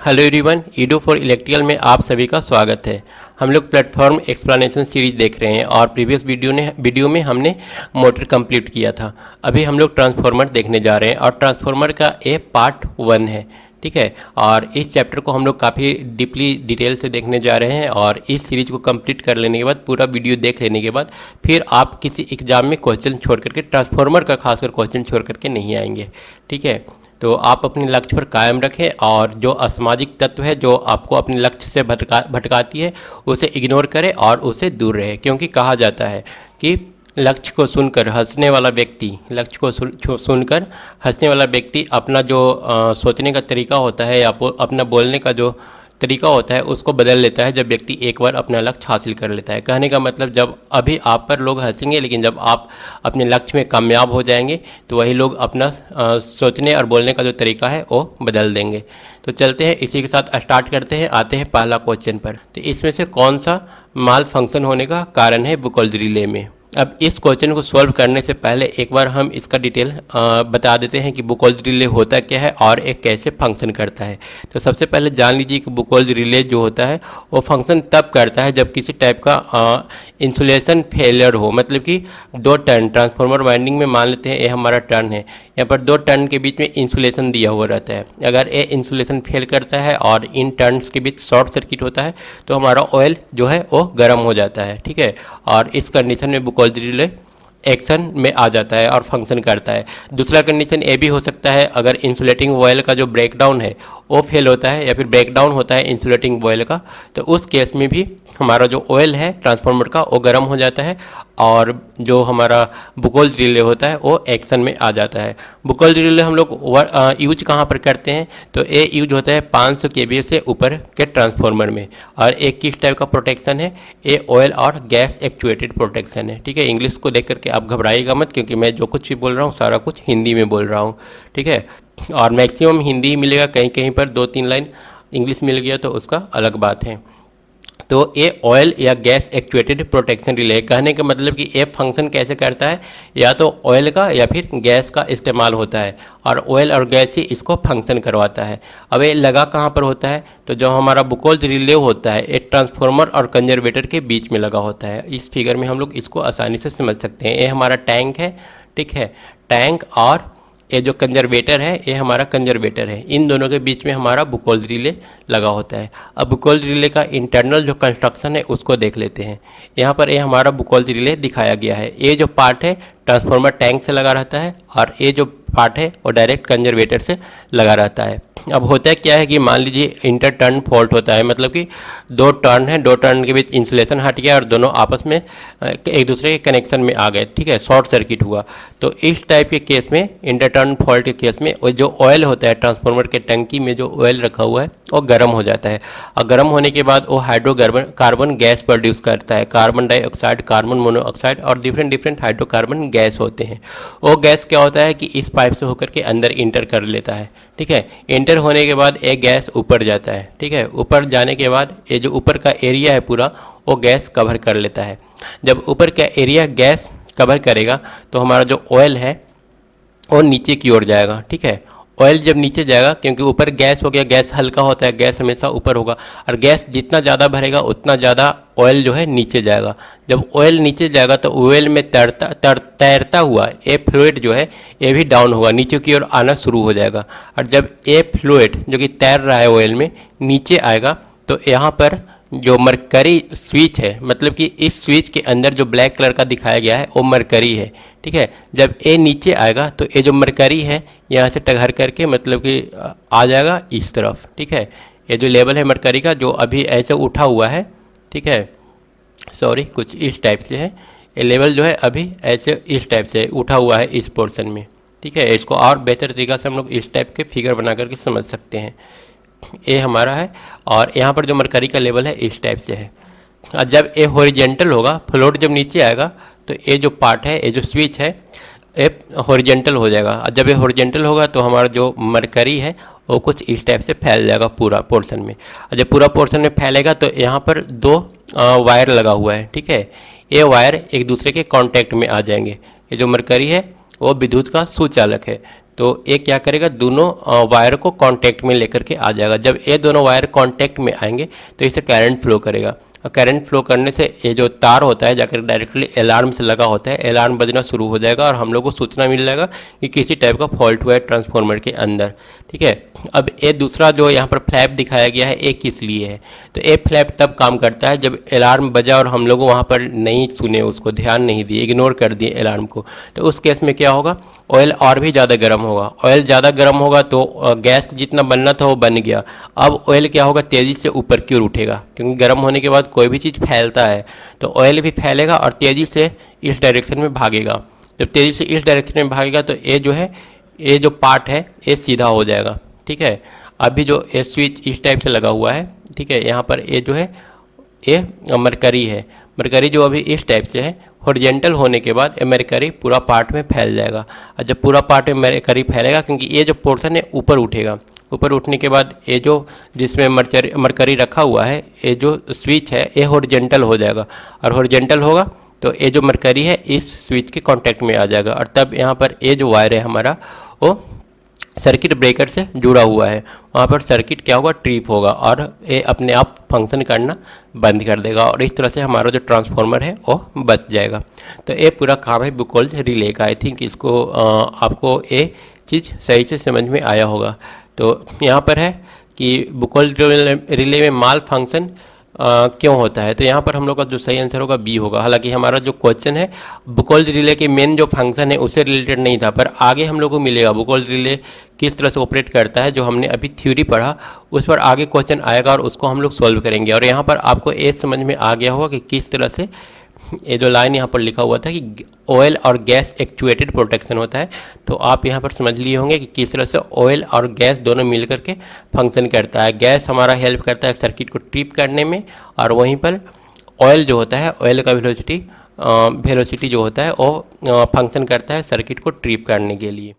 Hello everyone, Edu for electrical में आप सभी का स्वागत है। हम लोग प्लेटफॉर्म एक्सप्लेनेशन सीरीज देख रहे हैं और प्रीवियस वीडियो में हमने मोटर कंप्लीट किया था। अभी हम लोग ट्रांसफार्मर देखने जा रहे हैं और ट्रांसफार्मर का ये पार्ट 1 है, ठीक है। और इस चैप्टर को हम लोग काफ़ी डीपली डिटेल से देखने जा रहे हैं और इस सीरीज को कंप्लीट कर लेने के बाद, पूरा वीडियो देख लेने के बाद फिर आप किसी एग्जाम में क्वेश्चन छोड़ करके, ट्रांसफार्मर का खासकर क्वेश्चन छोड़ करके नहीं आएंगे, ठीक है। तो आप अपने लक्ष्य पर कायम रखें और जो असामाजिक तत्व है जो आपको अपने लक्ष्य से भटकाती है उसे इग्नोर करें और उससे दूर रहे, क्योंकि कहा जाता है कि लक्ष्य को सुनकर हंसने वाला व्यक्ति अपना जो सोचने का तरीका होता है या अपना बोलने का जो तरीका होता है उसको बदल लेता है जब व्यक्ति एक बार अपना लक्ष्य हासिल कर लेता है। कहने का मतलब, जब अभी आप पर लोग हंसेंगे, लेकिन जब आप अपने लक्ष्य में कामयाब हो जाएंगे तो वही लोग अपना सोचने और बोलने का जो तरीका है वो बदल देंगे। तो चलते हैं, इसी के साथ स्टार्ट करते हैं। आते हैं पहला क्वेश्चन पर। तो इसमें से कौन सा माल फंक्शन होने का कारण है बुकोल्ज रिले में। अब इस क्वेश्चन को सॉल्व करने से पहले एक बार हम इसका डिटेल बता देते हैं कि बुकोल्ज रिले होता क्या है और एक कैसे फंक्शन करता है। तो सबसे पहले जान लीजिए कि बुकोल्ज रिले जो होता है वो फंक्शन तब करता है जब किसी टाइप का इंसुलेशन फेलियर हो। मतलब कि दो टर्न, ट्रांसफार्मर वाइंडिंग में मान लेते हैं ये हमारा टर्न है, यहाँ पर दो टर्न के बीच में इंसुलेशन दिया हुआ रहता है। अगर ये इंसुलेशन फेल करता है और इन टर्न्स के बीच शॉर्ट सर्किट होता है तो हमारा ऑयल जो है वो गर्म हो जाता है, ठीक है। और इस कंडीशन में बुकोल्ज रिले एक्शन में आ जाता है और फंक्शन करता है। दूसरा कंडीशन ये भी हो सकता है, अगर इंसुलेटिंग ऑयल का जो ब्रेकडाउन है वो फेल होता है या फिर ब्रेकडाउन होता है इंसुलेटिंग ऑयल का, तो उस केस में भी हमारा जो ऑयल है ट्रांसफार्मर का वो गर्म हो जाता है और जो हमारा बुकोल्ज रिले होता है वो एक्शन में आ जाता है। बुकोल्ज रिले हम लोग यूज कहाँ पर करते हैं, तो ये यूज होता है 500 kVA से ऊपर के ट्रांसफार्मर में। और एक किस टाइप का प्रोटेक्शन है, ये ऑयल और गैस एक्चुएटेड प्रोटेक्शन है, ठीक है। इंग्लिश को देख करके आप घबराइएगा मत, क्योंकि मैं जो कुछ भी बोल रहा हूँ सारा कुछ हिंदी में बोल रहा हूँ, ठीक है। और मैक्सिमम हिंदी ही मिलेगा, कहीं कहीं पर 2-3 लाइन इंग्लिश मिल गया तो उसका अलग बात है। तो ये ऑयल या गैस एक्चुएटेड प्रोटेक्शन रिले, कहने का मतलब कि ये फंक्शन कैसे करता है, या तो ऑयल का या फिर गैस का इस्तेमाल होता है और ऑयल और गैस ही इसको फंक्शन करवाता है। अब ये लगा कहाँ पर होता है, तो जो हमारा बुकोल्ज रिले होता है एक ट्रांसफार्मर और कंजर्वेटर के बीच में लगा होता है। इस फिगर में हम लोग इसको आसानी से समझ सकते हैं। ये हमारा टैंक है, ठीक है। टैंक और ये जो कंजर्वेटर है ये हमारा कंजर्वेटर है, इन दोनों के बीच में हमारा बुकोल्ज रिले लगा होता है। अब बुकोल्ज रिले का इंटरनल जो कंस्ट्रक्शन है उसको देख लेते हैं। यहाँ पर ये हमारा बुकोल्ज रिले दिखाया गया है। ये जो पार्ट है ट्रांसफार्मर टैंक से लगा रहता है और ये जो पार्ट है वो डायरेक्ट कंजर्वेटर से लगा रहता है। अब होता है क्या है कि मान लीजिए इंटर टर्न फॉल्ट होता है, मतलब कि दो टर्न है, दो टर्न के बीच इंसुलेशन हट गया और दोनों आपस में एक दूसरे के कनेक्शन में आ गए, ठीक है, शॉर्ट सर्किट हुआ। तो इस टाइप के केस में, इंटर टर्न फॉल्ट के केस में, वो जो ऑयल होता है ट्रांसफार्मर के टंकी में जो ऑयल रखा हुआ है वो गर्म हो जाता है और गर्म होने के बाद वो हाइड्रोकार्बन गैस प्रोड्यूस करता है। कार्बन डाइऑक्साइड, कार्बन मोनोऑक्साइड और डिफरेंट हाइड्रोकार्बन गैस होते हैं। वो गैस क्या होता है कि इस पाइप से होकर के अंदर इंटर कर लेता है, ठीक है। इंटर होने के बाद एक गैस ऊपर जाता है, ठीक है। ऊपर जाने के बाद ये जो ऊपर का एरिया है पूरा वो गैस कवर कर लेता है। जब ऊपर का एरिया गैस कवर करेगा तो हमारा जो ऑयल है वो नीचे की ओर जाएगा, ठीक है। ऑयल जब नीचे जाएगा, क्योंकि ऊपर गैस हो गया, गैस हल्का होता है, गैस हमेशा ऊपर होगा और गैस जितना ज़्यादा भरेगा उतना ज़्यादा ऑयल जो है नीचे जाएगा। जब ऑयल नीचे जाएगा तो ऑयल में तैरता हुआ ये फ्लूइड जो है ये भी डाउन होगा, नीचे की ओर आना शुरू हो जाएगा। और जब ये फ्लूइड जो कि तैर रहा है ऑयल में नीचे आएगा तो यहाँ पर जो मरकरी स्विच है, मतलब कि इस स्विच के अंदर जो ब्लैक कलर का दिखाया गया है वो मरकरी है, ठीक है। जब ये नीचे आएगा तो ये जो मरकरी है यहाँ से टकरा करके मतलब कि आ जाएगा इस तरफ, ठीक है। ये जो लेवल है मरकरी का जो अभी ऐसे उठा हुआ है, ठीक है, सॉरी कुछ इस टाइप से है, ये लेवल जो है अभी ऐसे इस टाइप से उठा हुआ है इस पोर्शन में, ठीक है। इसको और बेहतर तरीक़ा से हम लोग इस टाइप के फिगर बना करके समझ सकते हैं। ये हमारा है और यहाँ पर जो मरकरी का लेवल है इस टाइप से है। और जब ये हॉरिजेंटल होगा, फ्लोट जब नीचे आएगा तो ये जो पार्ट है, ये जो स्विच है ये हॉरिजेंटल हो जाएगा। और जब ये हॉरिजेंटल होगा तो हमारा जो मरकरी है वो कुछ इस टाइप से फैल जाएगा पूरा पोर्शन में। और जब पूरा पोर्शन में फैलेगा तो यहाँ पर दो वायर लगा हुआ है, ठीक है। ये वायर एक दूसरे के कांटेक्ट में आ जाएंगे। ये जो मरकरी है वो विद्युत का सुचालक है, तो ये क्या करेगा, दोनों वायर को कांटेक्ट में लेकर के आ जाएगा। जब ये दोनों वायर कांटेक्ट में आएंगे तो इससे करंट फ्लो करेगा, और करंट फ्लो करने से ये जो तार होता है जाकर डायरेक्टली अलार्म से लगा होता है, अलार्म बजना शुरू हो जाएगा और हम लोग को सूचना मिल जाएगा कि किसी टाइप का फॉल्ट हुआ है ट्रांसफार्मर के अंदर। ठीक है, अब ये दूसरा जो यहाँ पर फ्लैप दिखाया गया है, ये किस लिए है, तो ये फ्लैप तब काम करता है जब अलार्म बजा और हम लोग वहाँ पर नहीं सुने, उसको ध्यान नहीं दिए, इग्नोर कर दिए अलार्म को, तो उस केस में क्या होगा, ऑयल और भी ज़्यादा गर्म होगा। ऑयल ज़्यादा गर्म होगा तो गैस जितना बनना था वो बन गया। अब ऑयल क्या होगा, तेज़ी से ऊपर की ओर उठेगा, क्योंकि गर्म होने के बाद कोई भी चीज़ फैलता है, तो ऑयल भी फैलेगा और तेज़ी से इस डायरेक्शन में भागेगा। जब तेज़ी से इस डायरेक्शन में भागेगा तो ये जो है, ये जो पार्ट है ये सीधा हो जाएगा। ठीक है, अभी जो ये स्विच इस टाइप से लगा हुआ है, ठीक है, यहाँ पर ये जो है ये मरकरी है, मरकरी जो अभी इस टाइप से है, हॉरिजेंटल होने के बाद ये मरकरी पूरा पार्ट में फैल जाएगा। और जब पूरा पार्ट में मरकरी फैलेगा, क्योंकि ये जो पोर्शन है ऊपर उठेगा, ऊपर उठने के बाद ये जो जिसमें मरकरी रखा हुआ है, ये जो स्विच है ये हॉरिजेंटल हो जाएगा, और हॉरिजेंटल होगा तो ये जो मरकरी है इस स्विच के कांटेक्ट में आ जाएगा, और तब यहाँ पर ये जो वायर है हमारा वो सर्किट ब्रेकर से जुड़ा हुआ है, वहाँ पर सर्किट क्या होगा, ट्रिप होगा और ये अपने आप फंक्शन करना बंद कर देगा, और इस तरह से हमारा जो ट्रांसफार्मर है वो बच जाएगा। तो ये पूरा काम है बुकोल्ज रिले का। आई थिंक इसको आपको ये चीज़ सही से समझ में आया होगा। तो यहाँ पर है कि बुकोल्ज रिले में माल फंक्शन क्यों होता है, तो यहाँ पर हम लोग का जो सही आंसर होगा बी होगा। हालांकि हमारा जो क्वेश्चन है बुकोल्ज रिले के मेन जो फंक्शन है उससे रिलेटेड नहीं था, पर आगे हम लोग को मिलेगा बुकोल्ज रिले किस तरह से ऑपरेट करता है, जो हमने अभी थ्योरी पढ़ा उस पर आगे क्वेश्चन आएगा और उसको हम लोग सॉल्व करेंगे। और यहाँ पर आपको ये समझ में आ गया होगा कि किस तरह से ये जो लाइन यहाँ पर लिखा हुआ था कि ऑयल और गैस एक्चुएटेड प्रोटेक्शन होता है, तो आप यहाँ पर समझ लिए होंगे कि किस तरह से ऑयल और गैस दोनों मिल करके फंक्शन करता है। गैस हमारा हेल्प करता है सर्किट को ट्रिप करने में, और वहीं पर ऑयल जो होता है, ऑयल का वेलोसिटी जो होता है वो फंक्शन करता है सर्किट को ट्रिप करने के लिए।